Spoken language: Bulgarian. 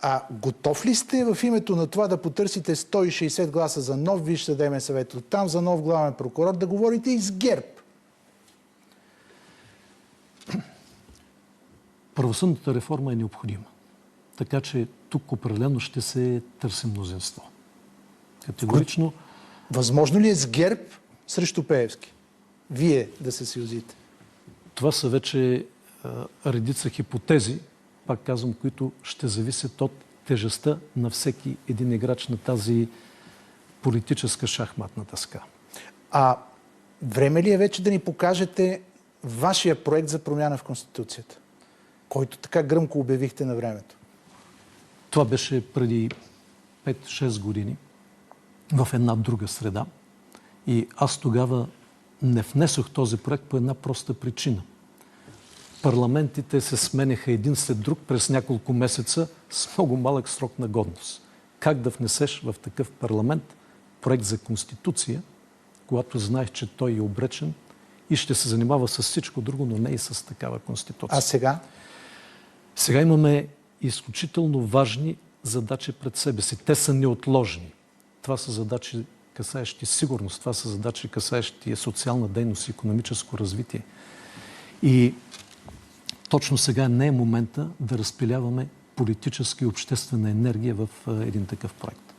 А готов ли сте в името на това да потърсите 160 гласа за нов Висш съдебен съвет, оттам за нов главен прокурор, да говорите и с ГЕРБ? Правосъдната реформа е необходима. Така че тук определено ще се търси мнозинство. Категорично. Възможно ли е с ГЕРБ срещу Пеевски? Вие да се съюзите? Това са вече редица хипотези, пак казвам, които ще зависят от тежестта на всеки един играч на тази политическа шахматна дъска. А време ли е вече да ни покажете вашия проект за промяна в Конституцията, който така гръмко обявихте на времето? Това беше преди 5-6 години в една друга среда. И аз тогава не внесох този проект по една проста причина. Парламентите се сменяха един след друг през няколко месеца с много малък срок на годност. Как да внесеш в такъв парламент проект за Конституция, когато знаеш, че той е обречен и ще се занимава с всичко друго, но не и с такава Конституция. А сега? Сега имаме изключително важни задачи пред себе си. Те са неотложни. Това са задачи, касаещи сигурност, това са задачи, касаещи социална дейност и икономическо развитие. И точно сега не е момента да разпиляваме политическа и обществена енергия в един такъв проект.